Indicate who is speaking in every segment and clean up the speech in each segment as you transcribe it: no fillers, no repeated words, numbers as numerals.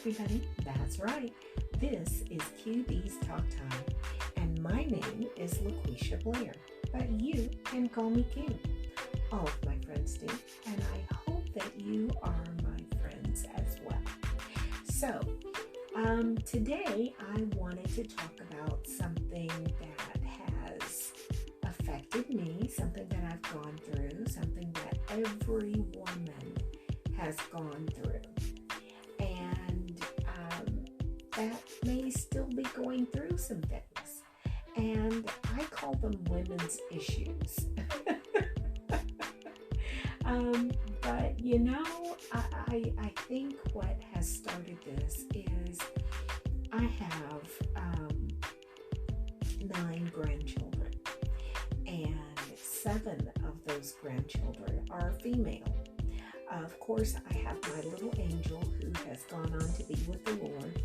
Speaker 1: everybody. That's right. This is Q-Dee's Talktime, and my name is LaQuisha Blair, but you can call me Q. All of my friends do, and I hope that you are my friends as well. So, today I wanted to talk about something that has affected me, something that I've gone through, something that every woman has gone through. And that may still be going through some things. And I call them women's issues. But you know, I think what has started this is I have 9 grandchildren, and 7 of those grandchildren are female. Of course, I have my little angel who has gone on to be with the Lord.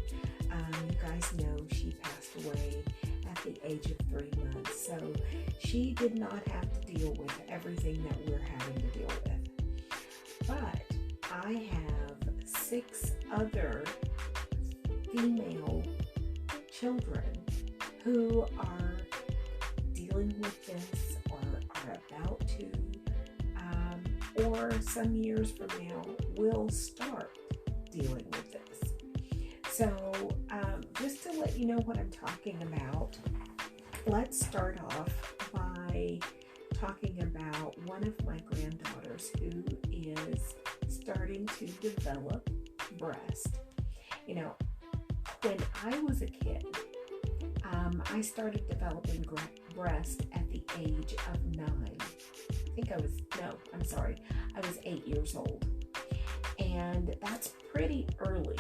Speaker 1: You guys know she passed away at the age of 3 months, so she did not have to deal with everything that we're having to deal with. But I have 6 other female children who are dealing with this or are about to, or some years from now will start dealing with this. So just to let you know what I'm talking about, let's start off by talking about one of my granddaughters who is starting to develop breast. You know, when I was a kid, I started developing breast at the age of 9. I was 8 years old. And that's pretty early,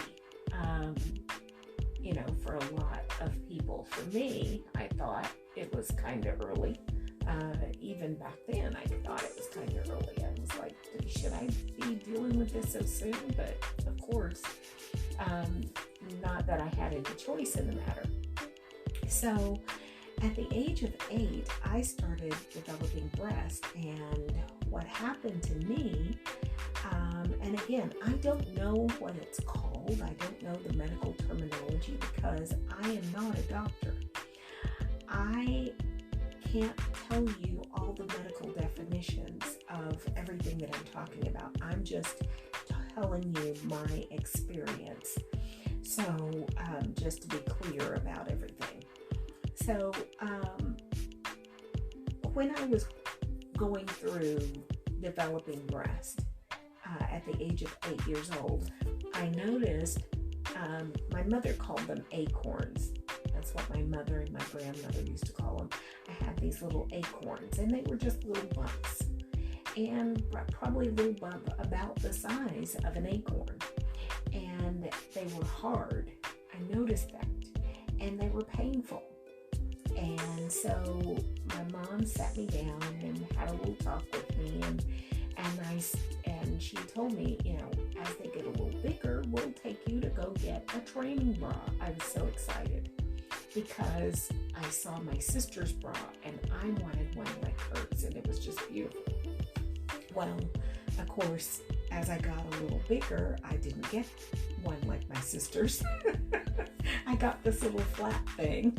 Speaker 1: for a lot of people. For me, I thought it was kind of early. Even back then, I thought it was kind of early. I was like, should I be dealing with this so soon? But of course, not that I had any choice in the matter. So at the age of 8, I started developing breast, and what happened to me, and again, I don't know what it's called. I don't know the medical terminology because I am not a doctor. I can't tell you all the medical definitions of everything that I'm talking about. I'm just telling you my experience. So just to be clear about everything. So when I was going through developing breast at the age of 8 years old, I noticed my mother called them acorns. That's what my mother and my grandmother used to call them. I had these little acorns, and they were just little bumps, and probably a little bump about the size of an acorn, and they were hard. I noticed that, and they were painful. And so my mom sat me down and had a little talk with me, and she told me, as they get a little bigger, we'll take you to go get a training bra. I was so excited because I saw my sister's bra and I wanted one like hers, and it was just beautiful. Well, of course, as I got a little bigger, I didn't get one like my sister's. I got this little flat thing.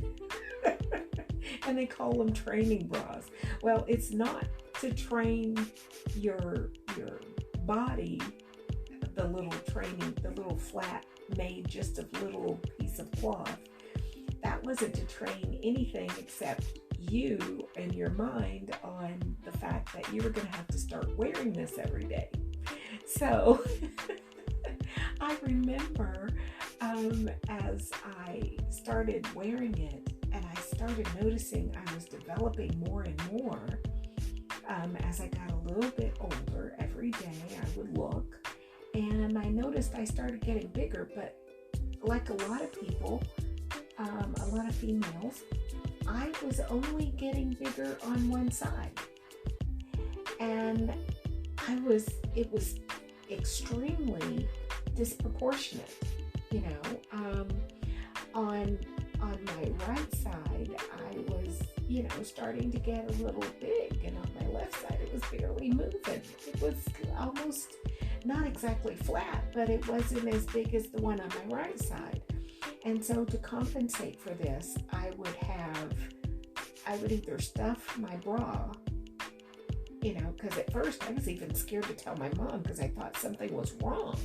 Speaker 1: And they call them training bras. Well, it's not to train your body, the little flat made just of little piece of cloth. That wasn't to train anything except you and your mind on the fact that you were going to have to start wearing this every day. So I remember as I started wearing it, and I started noticing I was developing more and more. As I got a little bit older, every day I would look, and I noticed I started getting bigger, but like a lot of people, a lot of females, I was only getting bigger on one side. And it was extremely disproportionate, on my right side, I was, starting to get a little big, and on my left side, it was barely moving. It was almost not exactly flat, but it wasn't as big as the one on my right side. And so to compensate for this, I would either stuff my bra, because at first I was even scared to tell my mom because I thought something was wrong.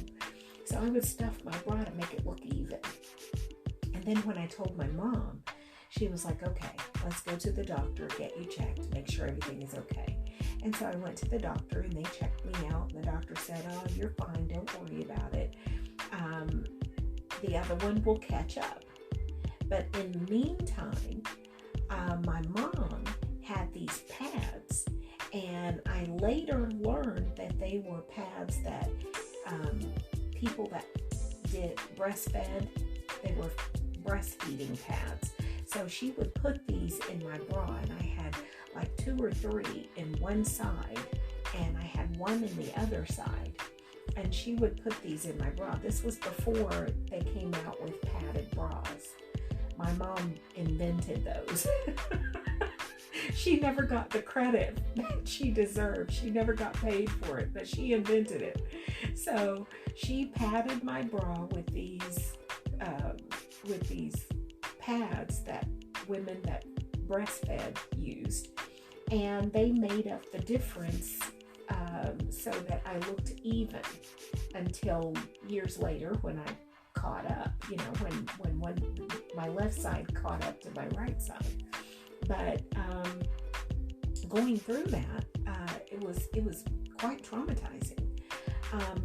Speaker 1: So I would stuff my bra to make it look even. And then when I told my mom, she was like, okay, let's go to the doctor, get you checked, make sure everything is okay. And so I went to the doctor and they checked me out. And the doctor said, oh, you're fine, don't worry about it. The other one will catch up. But in the meantime, my mom had these pads, and I later learned that they were pads that people that did breastfed, they were breastfeeding pads. So she would put these in my bra, and I had like 2 or 3 in one side, and I had one in the other side. And she would put these in my bra. This was before they came out with padded bras. My mom invented those. She never got the credit that she deserved. She never got paid for it, but she invented it. So she padded my bra with these pads that women that breastfed used, and they made up the difference so that I looked even until years later when I caught up, when my left side caught up to my right side. But going through that, it was quite traumatizing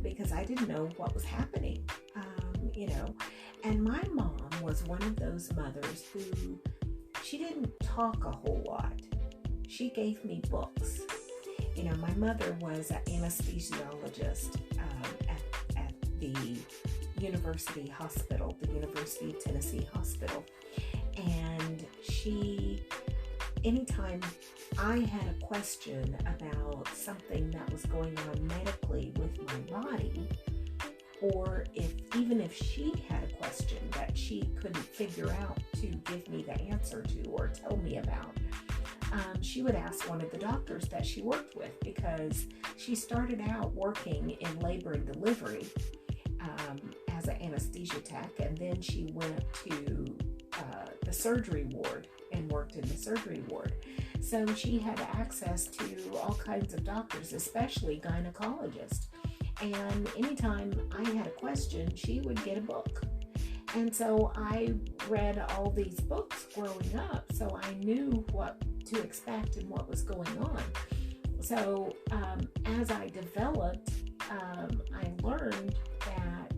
Speaker 1: because I didn't know what was happening, and my mom was one of those mothers who, she didn't talk a whole lot. She gave me books. My mother was an anesthesiologist at the University Hospital, the University of Tennessee Hospital. And anytime I had a question about something that was going on medically with my body, or even if she had a question that she couldn't figure out to give me the answer to or tell me about, she would ask one of the doctors that she worked with, because she started out working in labor and delivery as an anesthesia tech, and then she went to the surgery ward and worked in the surgery ward. So she had access to all kinds of doctors, especially gynecologists. And anytime I had a question, she would get a book. And so I read all these books growing up, so I knew what to expect and what was going on. So as I developed, I learned that,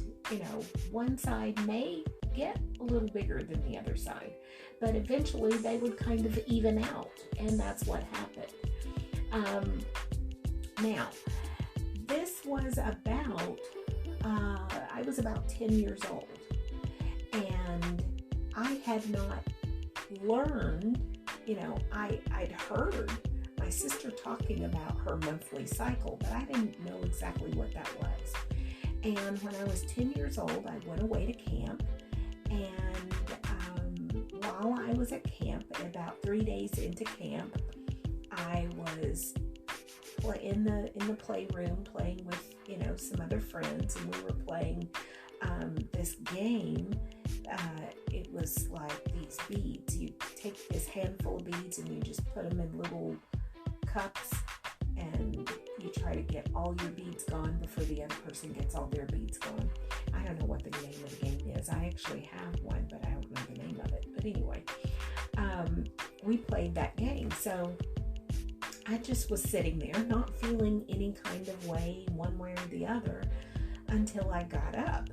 Speaker 1: one side may get a little bigger than the other side, but eventually they would kind of even out, and that's what happened. Now, this was about, I was about 10 years old, and I had not learned, I'd heard my sister talking about her monthly cycle, but I didn't know exactly what that was. And when I was 10 years old, I went away to camp, and while I was at camp, about 3 days into camp, I was in the playroom playing with some other friends, and we were playing this game. It was like these beads. You take this handful of beads and you just put them in little cups, and you try to get all your beads gone before the other person gets all their beads gone. I don't know what the name of the game is. I actually have one, but I don't know the name of it. But anyway, we played that game. So I just was sitting there not feeling any kind of way, one way or the other, until I got up.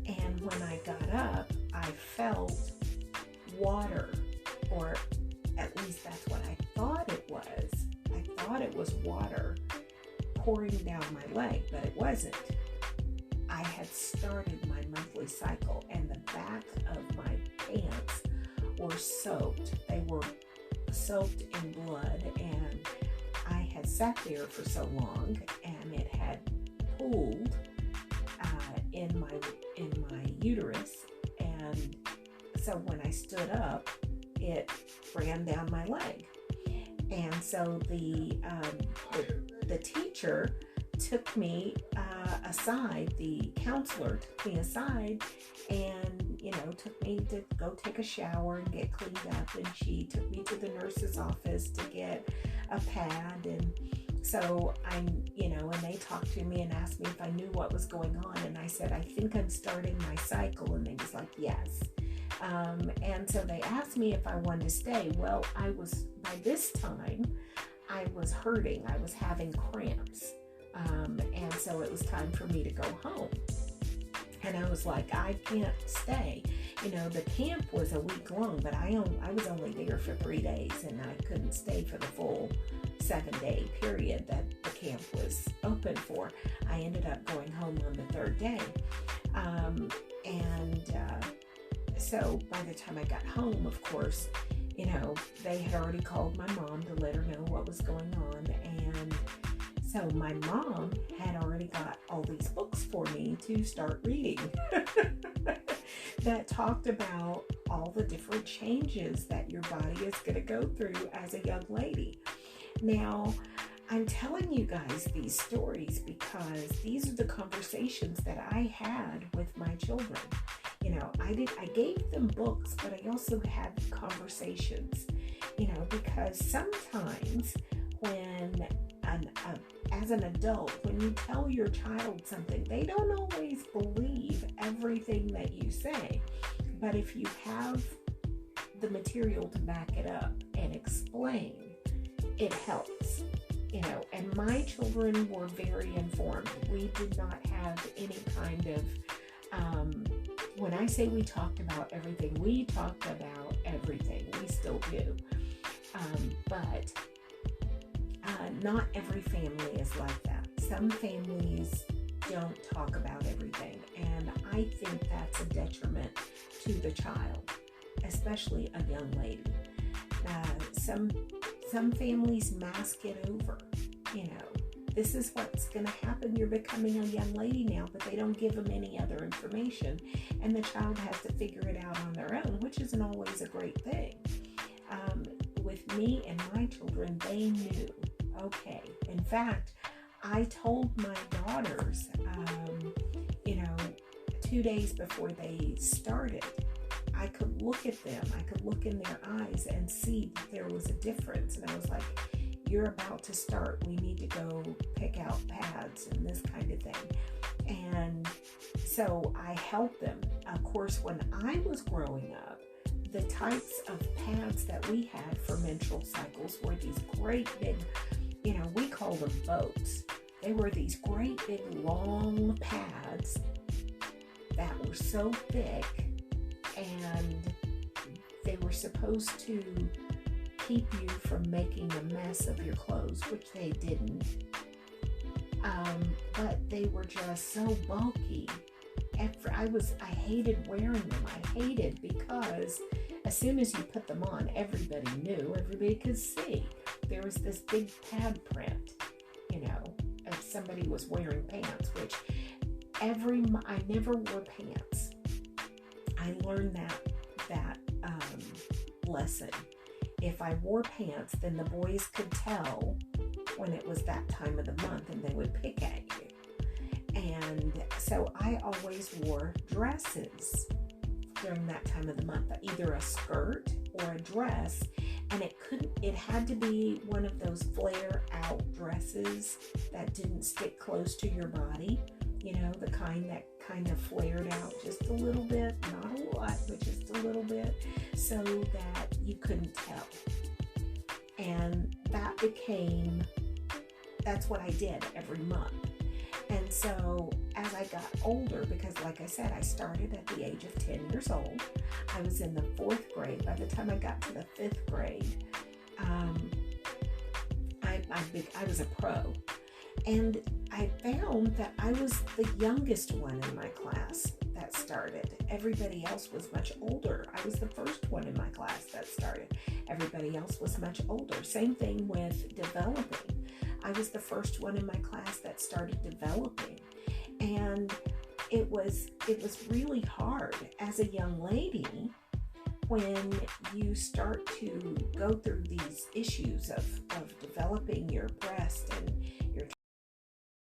Speaker 1: And when I got up, I felt water, or at least that's what I thought it was. I thought it was water pouring down my leg, but it wasn't. I had started my monthly cycle, and the back of my pants were soaked. They were soaked in blood, and I had sat there for so long, and it had pooled in my uterus, and so when I stood up, it ran down my leg. And so the teacher took me aside, the counselor took me aside and, took me to go take a shower and get cleaned up. And she took me to the nurse's office to get a pad. And so and they talked to me and asked me if I knew what was going on. And I said, I think I'm starting my cycle. And they was like, yes. And so they asked me if I wanted to stay. Well, by this time, I was hurting. I was having cramps. And so it was time for me to go home. And I was like, I can't stay. The camp was a week long, but I was only there for 3 days, and I couldn't stay for the full 7-day period that the camp was open for. I ended up going home on the 3rd day. So by the time I got home, of course, they had already called my mom to let her know what was going on. And so my mom had already got all these books for me to start reading that talked about all the different changes that your body is going to go through as a young lady. Now, I'm telling you guys these stories because these are the conversations that I had with my children. I gave them books, but I also had conversations, because sometimes when as an adult, when you tell your child something, they don't always believe everything that you say. But if you have the material to back it up and explain, it helps. And my children were very informed. We did not have any kind of, when I say we talked about everything, we talked about everything. We still do. But not every family is like that. Some families don't talk about everything. And I think that's a detriment to the child, especially a young lady. Some families mask it over. This is what's going to happen. You're becoming a young lady now, but they don't give them any other information. And the child has to figure it out on their own, which isn't always a great thing. With me and my children, they knew. Okay. In fact, I told my daughters, 2 days before they started, I could look at them. I could look in their eyes and see that there was a difference. And I was like, you're about to start. We need to go pick out pads and this kind of thing. And so I helped them. Of course, when I was growing up, the types of pads that we had for menstrual cycles were these great big, we call them boats. They were these great big long pads that were so thick, and they were supposed to keep you from making a mess of your clothes, which they didn't. But they were just so bulky. I hated wearing them. I hated because as soon as you put them on, everybody knew, everybody could see. There was this big pad print, if somebody was wearing pants, which I never wore pants. I learned that lesson. If I wore pants, then the boys could tell when it was that time of the month and they would pick at you. And so I always wore dresses during that time of the month, either a skirt or a dress. And it had to be one of those flare out dresses that didn't stick close to your body, the kind that kind of flared out just a little bit, not a lot, but just a little bit, so that you couldn't tell. And that's what I did every month. And so as I got older, because like I said, I started at the age of 10 years old. I was in the 4th grade. By the time I got to the 5th grade, I was a pro. And I found that I was the youngest one in my class that started. Everybody else was much older. I was the first one in my class that started. Everybody else was much older. Same thing with developing. I was the first one in my class that started developing. And it was really hard as a young lady when you start to go through these issues of developing your breast, and